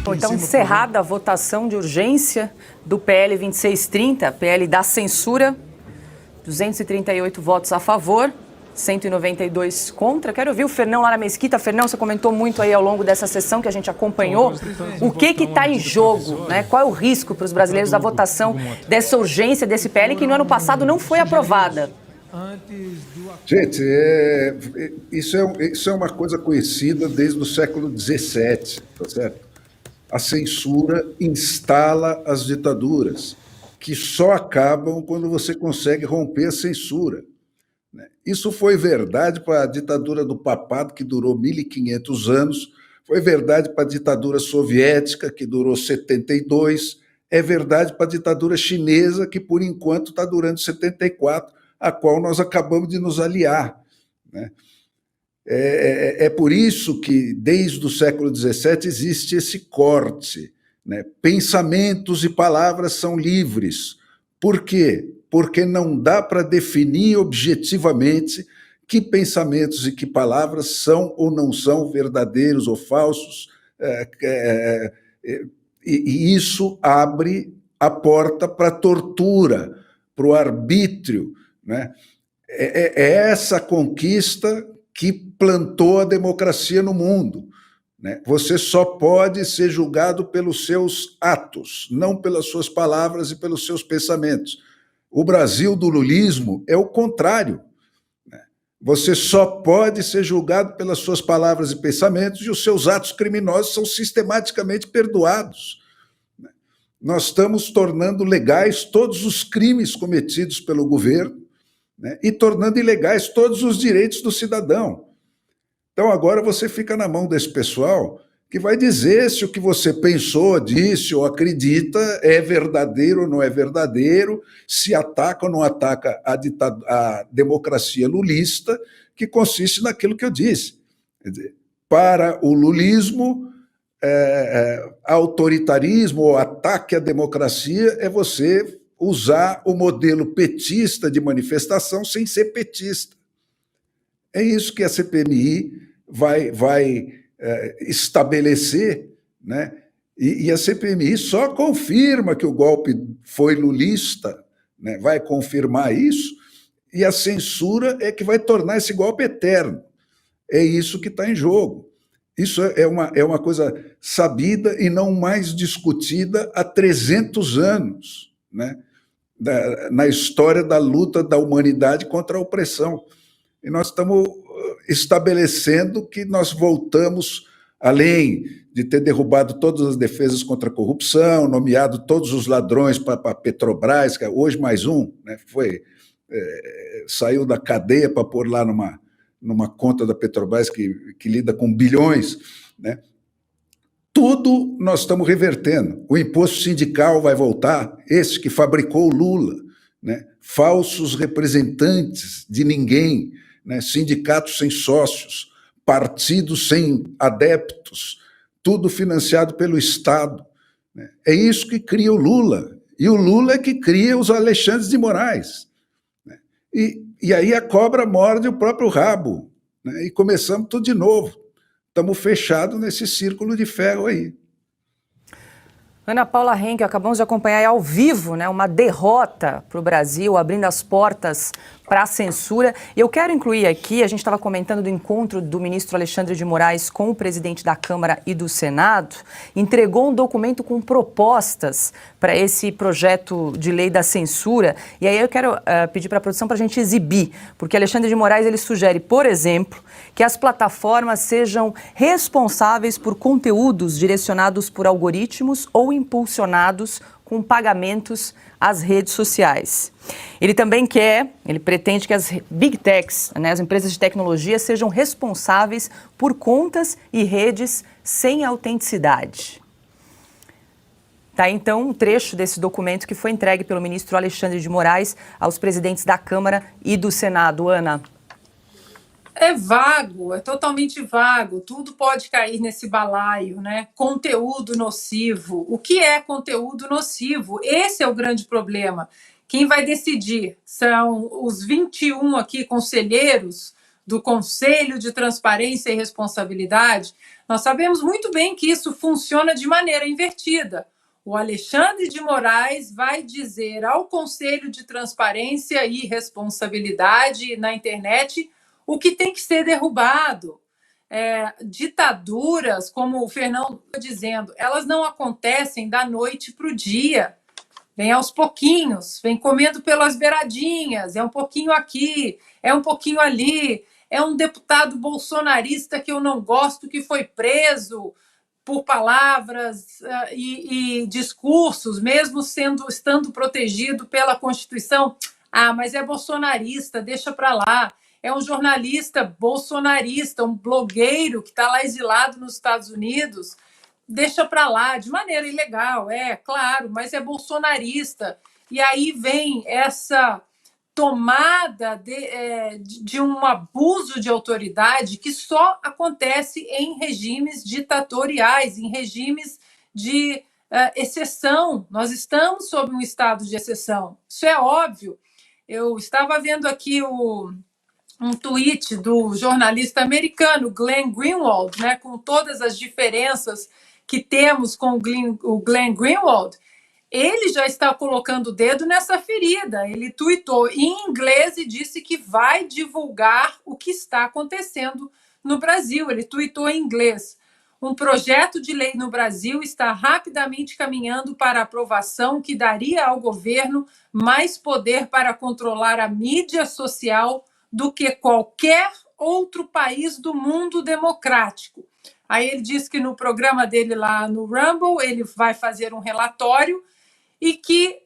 Bom, então, encerrada a votação de urgência do PL 2630, PL da censura, 238 votos a favor, 192 contra. Quero ouvir o Fernão Lara Mesquita. Fernão, você comentou muito aí ao longo dessa sessão que a gente acompanhou. O que está em jogo, né? Qual é o risco para os brasileiros da votação dessa urgência desse PL que no ano passado não foi aprovada? Gente, isso é uma coisa conhecida desde o século XVII, tá certo? A censura instala as ditaduras, que só acabam quando você consegue romper a censura. Isso foi verdade para a ditadura do papado, que durou 1.500 anos, foi verdade para a ditadura soviética, que durou 72, é verdade para a ditadura chinesa, que por enquanto está durando 74, a qual nós acabamos de nos aliar, né? É por isso que, desde o século XVII, existe esse corte, né? Pensamentos e palavras são livres. Por quê? Porque não dá para definir objetivamente que pensamentos e que palavras são ou não são verdadeiros ou falsos, e isso abre a porta para a tortura, para o arbítrio, né? É essa conquista que plantou a democracia no mundo, né? Você só pode ser julgado pelos seus atos, não pelas suas palavras e pelos seus pensamentos. O Brasil do lulismo é o contrário, né? Você só pode ser julgado pelas suas palavras e pensamentos e os seus atos criminosos são sistematicamente perdoados. Nós estamos tornando legais todos os crimes cometidos pelo governo, né, e tornando ilegais todos os direitos do cidadão. Então, agora você fica na mão desse pessoal que vai dizer se o que você pensou, disse ou acredita é verdadeiro ou não é verdadeiro, se ataca ou não ataca a democracia lulista, que consiste naquilo que eu disse. Quer dizer, para o lulismo, autoritarismo ou ataque à democracia é você usar o modelo petista de manifestação sem ser petista. É isso que a CPMI vai estabelecer, né? E a CPMI só confirma que o golpe foi lulista, né? Vai confirmar isso, e a censura é que vai tornar esse golpe eterno. É isso que está em jogo. Isso é uma coisa sabida e não mais discutida há 300 anos, né? Na história da luta da humanidade contra a opressão. E nós estamos estabelecendo que nós voltamos, além de ter derrubado todas as defesas contra a corrupção, nomeado todos os ladrões para a Petrobras, que hoje mais um, né, saiu da cadeia para pôr lá numa conta da Petrobras que lida com bilhões, né? Tudo nós estamos revertendo. O imposto sindical vai voltar, esse que fabricou o Lula, né? Falsos representantes de ninguém, né? Sindicatos sem sócios, partidos sem adeptos, tudo financiado pelo Estado, né? É isso que cria o Lula. E o Lula é que cria os Alexandres de Moraes, né? E aí a cobra morde o próprio rabo, né? E começamos tudo de novo. Estamos fechados nesse círculo de ferro aí. Ana Paula Henkel, acabamos de acompanhar ao vivo, né, uma derrota para o Brasil, abrindo as portas para a censura. Eu quero incluir aqui, a gente estava comentando do encontro do ministro Alexandre de Moraes com o presidente da Câmara e do Senado, entregou um documento com propostas para esse projeto de lei da censura, e aí eu quero pedir para a produção para a gente exibir, porque Alexandre de Moraes ele sugere, por exemplo, que as plataformas sejam responsáveis por conteúdos direcionados por algoritmos ou impulsionados com pagamentos às redes sociais. Ele também pretende que as Big Techs, né, as empresas de tecnologia, sejam responsáveis por contas e redes sem autenticidade. Tá, então, um trecho desse documento que foi entregue pelo ministro Alexandre de Moraes aos presidentes da Câmara e do Senado. Ana. É vago, é totalmente vago, tudo pode cair nesse balaio, né? Conteúdo nocivo. O que é conteúdo nocivo? Esse é o grande problema. Quem vai decidir são os 21 aqui conselheiros do Conselho de Transparência e Responsabilidade, nós sabemos muito bem que isso funciona de maneira invertida. O Alexandre de Moraes vai dizer ao Conselho de Transparência e Responsabilidade na internet o que tem que ser derrubado. Ditaduras, como o Fernando está dizendo, elas não acontecem da noite para o dia. Vem aos pouquinhos, vem comendo pelas beiradinhas, é um pouquinho aqui, é um pouquinho ali. É um deputado bolsonarista que eu não gosto, que foi preso por palavras e discursos, mesmo estando protegido pela Constituição. Ah, mas é bolsonarista, deixa para lá. É um jornalista bolsonarista, um blogueiro que está lá exilado nos Estados Unidos, deixa para lá, de maneira ilegal, claro, mas é bolsonarista. E aí vem essa tomada de um abuso de autoridade que só acontece em regimes ditatoriais, em regimes de exceção. Nós estamos sob um estado de exceção. Isso é óbvio. Eu estava vendo aqui um tweet do jornalista americano Glenn Greenwald, né, com todas as diferenças que temos com o Glenn Greenwald. Ele já está colocando o dedo nessa ferida. Ele tuitou em inglês e disse que vai divulgar o que está acontecendo no Brasil. Ele tuitou em inglês. Um projeto de lei no Brasil está rapidamente caminhando para aprovação que daria ao governo mais poder para controlar a mídia social do que qualquer outro país do mundo democrático. Aí ele disse que no programa dele lá no Rumble, ele vai fazer um relatório e que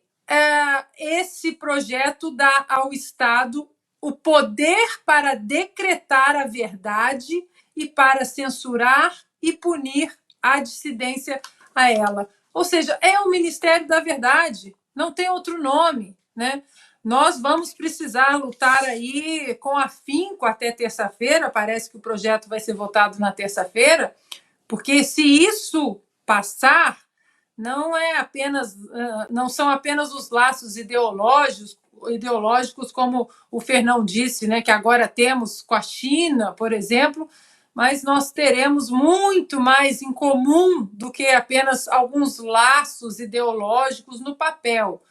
esse projeto dá ao Estado o poder para decretar a verdade e para censurar e punir a dissidência a ela. Ou seja, é o Ministério da Verdade, não tem outro nome, né? Nós vamos precisar lutar aí com afinco até terça-feira, parece que o projeto vai ser votado na terça-feira, porque se isso passar, não são apenas os laços ideológicos, como o Fernão disse, né, que agora temos com a China, por exemplo, mas nós teremos muito mais em comum do que apenas alguns laços ideológicos no papel.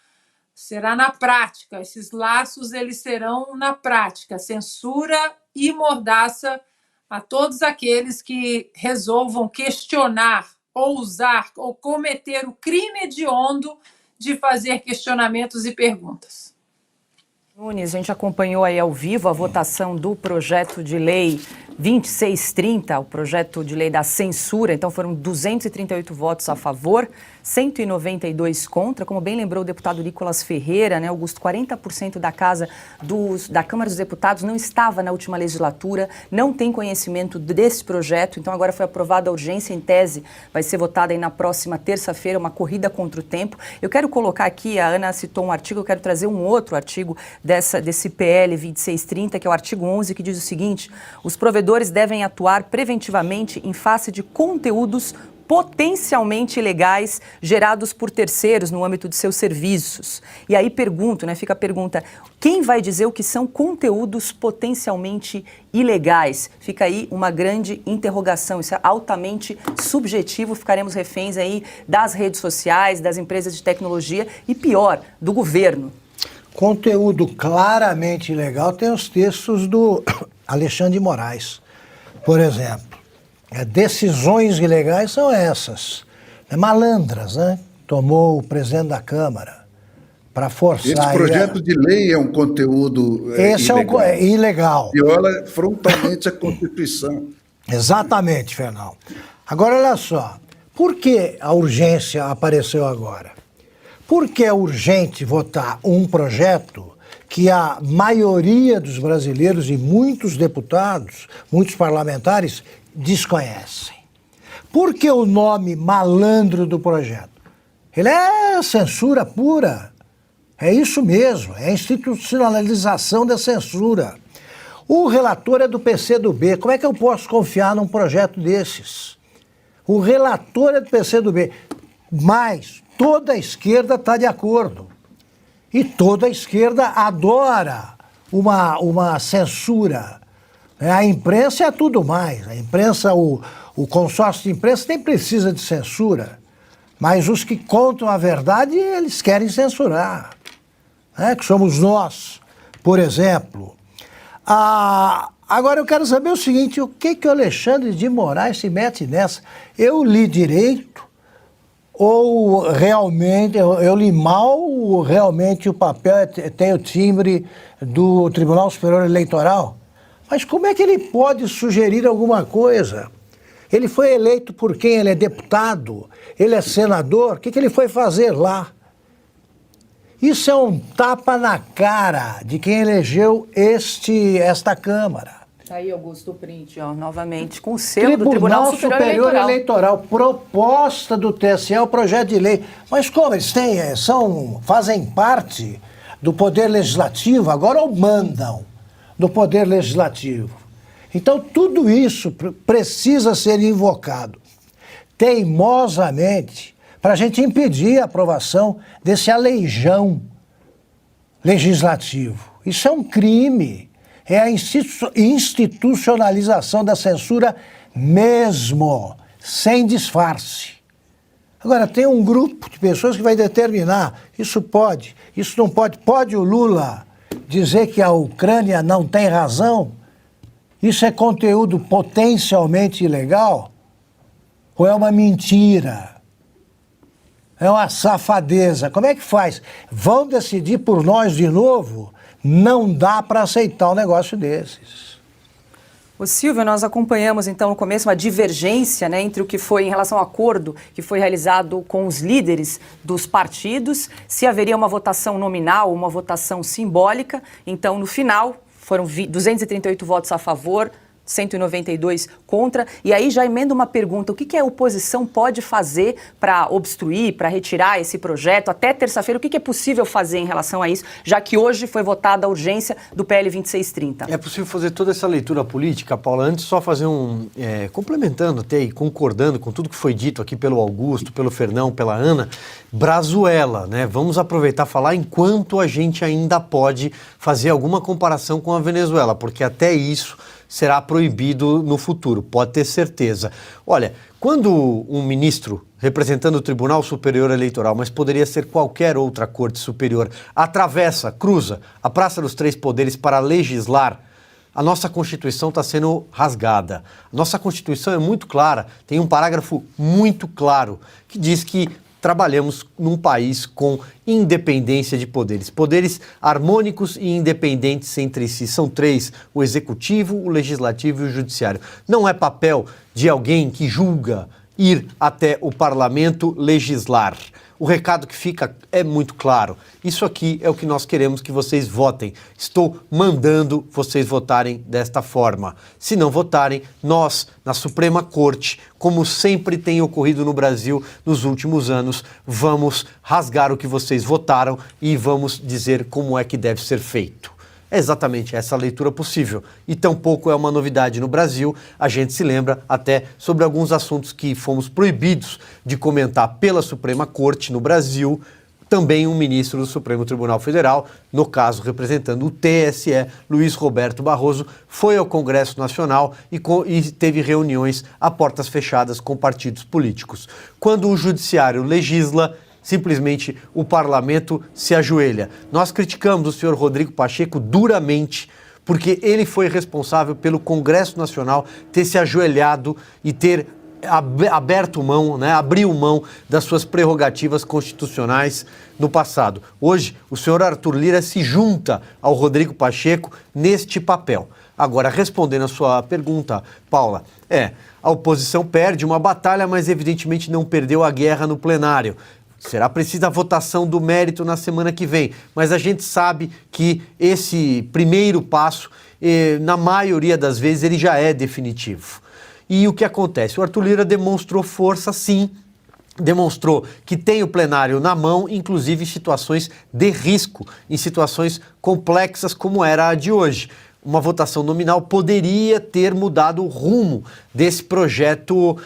Será na prática, esses laços eles serão na prática, censura e mordaça a todos aqueles que resolvam questionar, ousar ou cometer o crime hediondo de fazer questionamentos e perguntas. Nunes, a gente acompanhou aí ao vivo a votação do projeto de lei 2630, o projeto de lei da censura. Então foram 238 votos a favor, 192 contra. Como bem lembrou o deputado Nicolas Ferreira, né, Augusto, 40% da Câmara dos Deputados não estava na última legislatura, não tem conhecimento desse projeto. Então agora foi aprovada a urgência, em tese vai ser votada aí na próxima terça-feira, uma corrida contra o tempo. Eu quero colocar aqui, a Ana citou um artigo, eu quero trazer um outro artigo desse PL 2630, que é o artigo 11, que diz o seguinte: os provedores devem atuar preventivamente em face de conteúdos potencialmente ilegais gerados por terceiros no âmbito de seus serviços. E aí fica a pergunta, quem vai dizer o que são conteúdos potencialmente ilegais? Fica aí uma grande interrogação, isso é altamente subjetivo, ficaremos reféns aí das redes sociais, das empresas de tecnologia e, pior, do governo. Conteúdo claramente ilegal tem os textos do Alexandre de Moraes, por exemplo. Decisões ilegais são essas, malandras, né? Tomou o presidente da Câmara para forçar... Esse projeto de lei é um conteúdo ilegal. É ilegal. Viola frontalmente a Constituição. Exatamente, Fernão. Agora, olha só, por que a urgência apareceu agora? Porque é urgente votar um projeto que a maioria dos brasileiros e muitos deputados, muitos parlamentares, desconhecem. Por que o nome malandro do projeto? Ele é censura pura. É isso mesmo, é a institucionalização da censura. O relator é do PCdoB. Como é que eu posso confiar num projeto desses? O relator é do PCdoB. Mas toda a esquerda está de acordo. E toda a esquerda adora uma censura A imprensa é tudo mais. A imprensa, o consórcio de imprensa nem precisa de censura, mas os que contam a verdade, eles querem censurar, né? Que somos nós, por exemplo. Agora eu quero saber o seguinte, o que o Alexandre de Moraes se mete nessa? Eu li direito ou realmente, eu li mal ou realmente o papel tem o timbre do Tribunal Superior Eleitoral? Mas como é que ele pode sugerir alguma coisa? Ele foi eleito por quem? Ele é deputado? Ele é senador? O que ele foi fazer lá? Isso é um tapa na cara de quem elegeu esta Câmara. Tá aí, Augusto, o print, ó, novamente, com o selo do Tribunal Superior Eleitoral. Eleitoral. Proposta do TSE, o projeto de lei. Mas como eles fazem parte do Poder Legislativo, agora ou mandam do Poder Legislativo. Então, tudo isso precisa ser invocado teimosamente para a gente impedir a aprovação desse aleijão legislativo. Isso é um crime. É a institucionalização da censura mesmo, sem disfarce. Agora, tem um grupo de pessoas que vai determinar, isso pode, isso não pode. Pode o Lula dizer que a Ucrânia não tem razão? Isso é conteúdo potencialmente ilegal? Ou é uma mentira? É uma safadeza? Como é que faz? Vão decidir por nós de novo? Não dá para aceitar um negócio desses. O Silvio, nós acompanhamos então no começo uma divergência, né, entre o que foi em relação ao acordo que foi realizado com os líderes dos partidos, se haveria uma votação nominal, uma votação simbólica. Então, no final, foram 238 votos a favor, 192 contra. E aí já emenda uma pergunta: o que a oposição pode fazer para obstruir, para retirar esse projeto? Até terça-feira, o que é possível fazer em relação a isso, já que hoje foi votada a urgência do PL 2630? É possível fazer toda essa leitura política, Paula, antes só fazer complementando até e concordando com tudo que foi dito aqui pelo Augusto, pelo Fernão, pela Ana, Brazuela, né? Vamos aproveitar e falar enquanto a gente ainda pode fazer alguma comparação com a Venezuela, porque até isso será proibido no futuro, pode ter certeza. Olha, quando um ministro representando o Tribunal Superior Eleitoral, mas poderia ser qualquer outra corte superior, cruza a Praça dos Três Poderes para legislar, a nossa Constituição está sendo rasgada. A nossa Constituição é muito clara, tem um parágrafo muito claro que diz que trabalhamos num país com independência de poderes, poderes harmônicos e independentes entre si. São três: o executivo, o legislativo e o judiciário. Não é papel de alguém que julga ir até o parlamento legislar. O recado que fica é muito claro. Isso aqui é o que nós queremos que vocês votem. Estou mandando vocês votarem desta forma. Se não votarem, nós, na Suprema Corte, como sempre tem ocorrido no Brasil nos últimos anos, vamos rasgar o que vocês votaram e vamos dizer como é que deve ser feito. É exatamente essa a leitura possível. E tampouco é uma novidade no Brasil. A gente se lembra até sobre alguns assuntos que fomos proibidos de comentar pela Suprema Corte no Brasil. Também um ministro do Supremo Tribunal Federal, no caso representando o TSE, Luiz Roberto Barroso, foi ao Congresso Nacional e teve reuniões a portas fechadas com partidos políticos. Quando o Judiciário legisla, simplesmente o parlamento se ajoelha. Nós criticamos o senhor Rodrigo Pacheco duramente, porque ele foi responsável pelo Congresso Nacional ter se ajoelhado e ter aberto mão, né, abriu mão das suas prerrogativas constitucionais no passado. Hoje, o senhor Arthur Lira se junta ao Rodrigo Pacheco neste papel. Agora, respondendo a sua pergunta, Paula, a oposição perde uma batalha, mas evidentemente não perdeu a guerra no plenário. Será precisa a votação do mérito na semana que vem, mas a gente sabe que esse primeiro passo, na maioria das vezes, ele já é definitivo. E o que acontece? O Arthur Lira demonstrou força, sim, demonstrou que tem o plenário na mão, inclusive em situações de risco, em situações complexas como era a de hoje. uma votação nominal poderia ter mudado o rumo desse projeto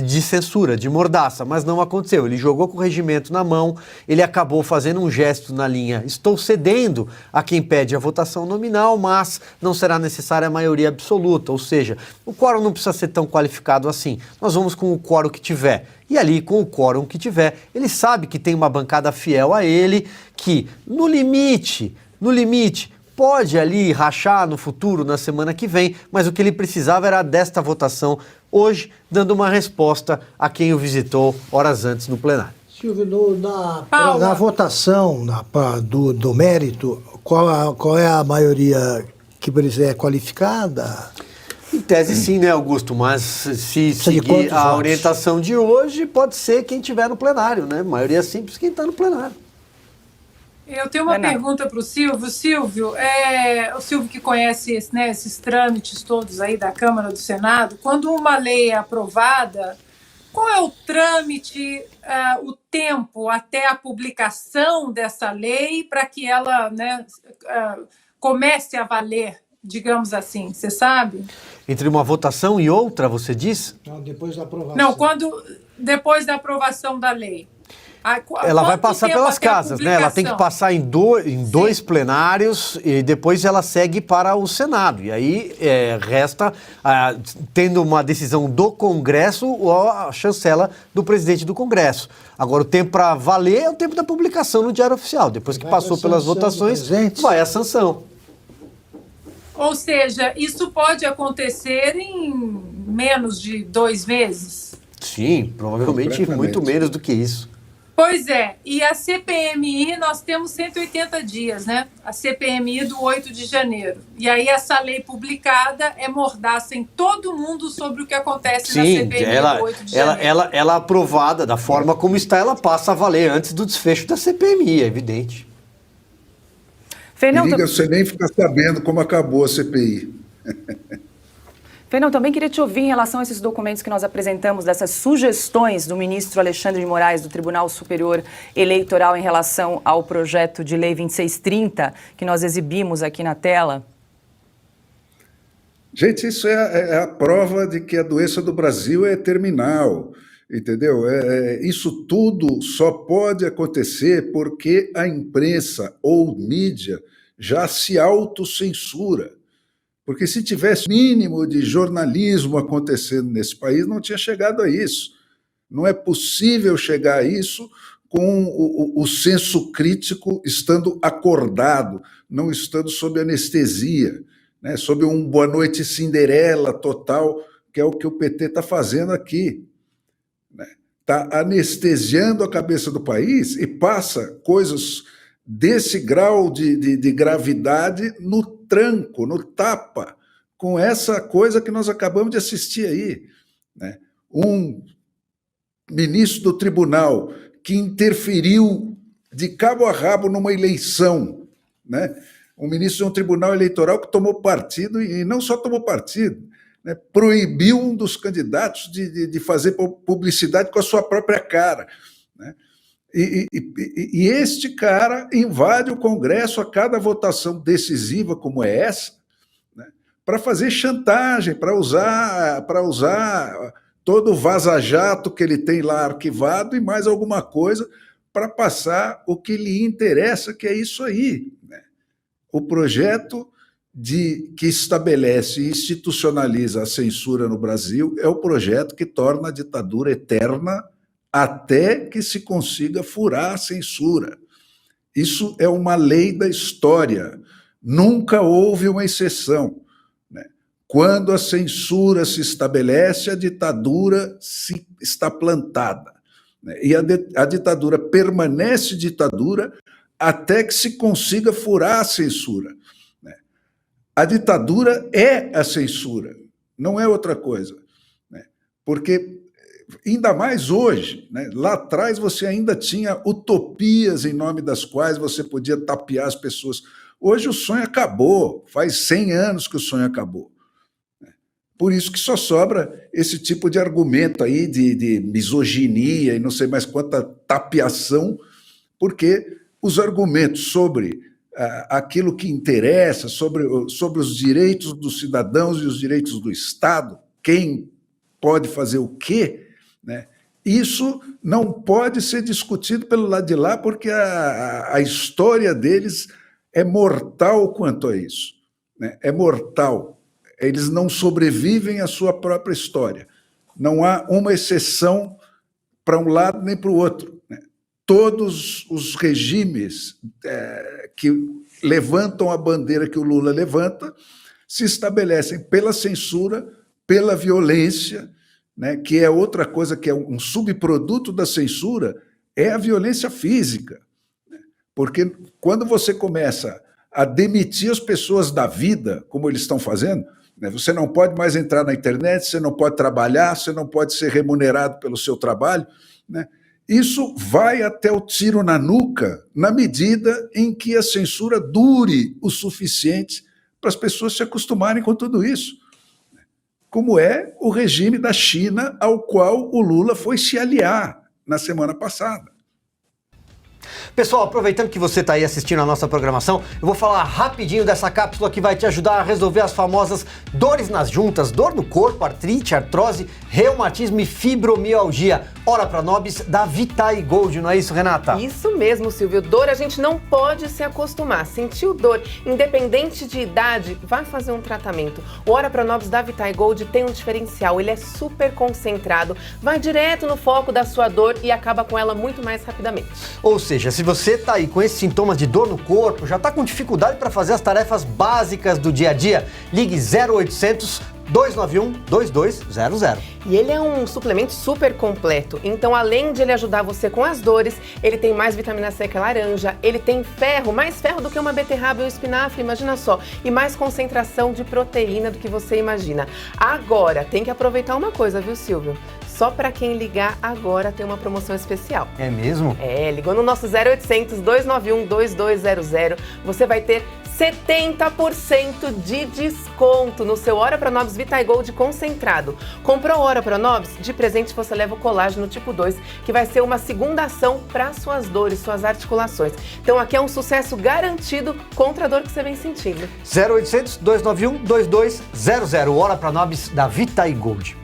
de censura, de mordaça, mas não aconteceu. Ele jogou com o regimento na mão, ele acabou fazendo um gesto na linha: estou cedendo a quem pede a votação nominal, mas não será necessária a maioria absoluta, ou seja, o quórum não precisa ser tão qualificado assim, nós vamos com o quórum que tiver. E ali, com o quórum que tiver, ele sabe que tem uma bancada fiel a ele, que no limite, pode ali rachar no futuro, na semana que vem, mas o que ele precisava era desta votação hoje, dando uma resposta a quem o visitou horas antes no plenário. Silvio, na votação do mérito, qual é a maioria que é qualificada? Em tese sim, né, Augusto? Mas se seguir a orientação de hoje, pode ser quem estiver no plenário, né? Maioria simples, quem está no plenário. Eu tenho uma pergunta para o Silvio. Silvio, o Silvio que conhece esses trâmites todos aí da Câmara, do Senado, quando uma lei é aprovada, qual é o trâmite, o tempo até a publicação dessa lei para que ela comece a valer, digamos assim, você sabe? Entre uma votação e outra, você diz? Não, depois da aprovação. Não, depois da aprovação da lei. Ela vai passar pelas casas, né? Ela tem que passar em dois plenários e depois ela segue para o Senado. E aí resta, tendo uma decisão do Congresso, ou a chancela do presidente do Congresso. Agora, o tempo para valer é o tempo da publicação no Diário Oficial. Depois que passou pelas votações, vai a sanção. Ou seja, isso pode acontecer em menos de 2 meses? Sim, provavelmente muito menos do que isso. Pois é, e a CPMI nós temos 180 dias, né? A CPMI do 8 de janeiro. E aí essa lei publicada é mordaça em todo mundo sobre o que acontece na CPMI do 8 de janeiro. Ela aprovada da forma como está, ela passa a valer antes do desfecho da CPMI, é evidente. Fernando, você nem fica sabendo como acabou a CPI. Fernando, também queria te ouvir em relação a esses documentos que nós apresentamos, dessas sugestões do ministro Alexandre de Moraes, do Tribunal Superior Eleitoral, em relação ao projeto de lei 2630, que nós exibimos aqui na tela. Gente, isso é a prova de que a doença do Brasil é terminal, entendeu? Isso tudo só pode acontecer porque a imprensa ou mídia já se autocensura. Porque se tivesse mínimo de jornalismo acontecendo nesse país, não tinha chegado a isso. Não é possível chegar a isso com o senso crítico estando acordado, não estando sob anestesia, né? Sob um Boa Noite Cinderela total, que é o que o PT está fazendo aqui. Está anestesiando a cabeça do país e passa coisas desse grau de gravidade no tranco, no tapa, com essa coisa que nós acabamos de assistir aí, né? Um ministro do tribunal que interferiu de cabo a rabo numa eleição, né? Um ministro de um tribunal eleitoral que tomou partido, e não só tomou partido, né? Proibiu um dos candidatos de fazer publicidade com a sua própria cara, né? E este cara invade o Congresso a cada votação decisiva como é essa, né, para fazer chantagem, para usar todo o vaza-jato que ele tem lá arquivado e mais alguma coisa para passar o que lhe interessa, que é isso aí, né? O projeto que estabelece e institucionaliza a censura no Brasil é o projeto que torna a ditadura eterna até que se consiga furar a censura. Isso é uma lei da história. Nunca houve uma exceção, né? Quando a censura se estabelece, a ditadura está plantada, né? E a ditadura permanece ditadura até que se consiga furar a censura, né? A ditadura é a censura, não é outra coisa, né? Porque ainda mais hoje, né? Lá atrás você ainda tinha utopias em nome das quais você podia tapear as pessoas. Hoje o sonho acabou, faz 100 anos que o sonho acabou. Por isso que só sobra esse tipo de argumento aí de misoginia e não sei mais quanta tapeação, porque os argumentos sobre aquilo que interessa, sobre os direitos dos cidadãos e os direitos do Estado, quem pode fazer o quê, né? Isso não pode ser discutido pelo lado de lá, porque a história deles é mortal quanto a isso, né? É mortal. Eles não sobrevivem à sua própria história. Não há uma exceção para um lado nem para o outro, né? Todos os regimes que levantam a bandeira que o Lula levanta se estabelecem pela censura, pela violência, né, que é outra coisa, que é um subproduto da censura, é a violência física. Porque quando você começa a demitir as pessoas da vida, como eles estão fazendo, né, você não pode mais entrar na internet, você não pode trabalhar, você não pode ser remunerado pelo seu trabalho, né? Isso vai até o tiro na nuca, na medida em que a censura dure o suficiente para as pessoas se acostumarem com tudo isso. Como é o regime da China, ao qual o Lula foi se aliar na semana passada. Pessoal, aproveitando que você está aí assistindo a nossa programação, eu vou falar rapidinho dessa cápsula que vai te ajudar a resolver as famosas dores nas juntas, dor no corpo, artrite, artrose, reumatismo e fibromialgia. Ora Pronobis da Vitae Gold, não é isso, Renata? Isso mesmo, Silvio. Dor a gente não pode se acostumar. Sentiu dor, independente de idade, vai fazer um tratamento. O Ora Pronobis da Vitae Gold tem um diferencial, ele é super concentrado, vai direto no foco da sua dor e acaba com ela muito mais rapidamente. Ou seja, se você tá aí com esses sintomas de dor no corpo, já tá com dificuldade para fazer as tarefas básicas do dia a dia, ligue 0800 291 2200. E ele é um suplemento super completo, então além de ele ajudar você com as dores, ele tem mais vitamina C que a laranja, ele tem ferro, mais ferro do que uma beterraba e um espinafre, imagina só, e mais concentração de proteína do que você imagina. Agora, tem que aproveitar uma coisa, viu, Silvio? Só para quem ligar agora tem uma promoção especial. É mesmo? Ligou no nosso 0800 291 2200, você vai ter 70% de desconto no seu Ora Pronobis Vitae Gold concentrado. Comprou Ora Pronobis? De presente você leva o colágeno tipo 2, que vai ser uma segunda ação para suas dores, suas articulações. Então aqui é um sucesso garantido contra a dor que você vem sentindo. 0800 291 2200, Ora Pronobis da Vitae Gold.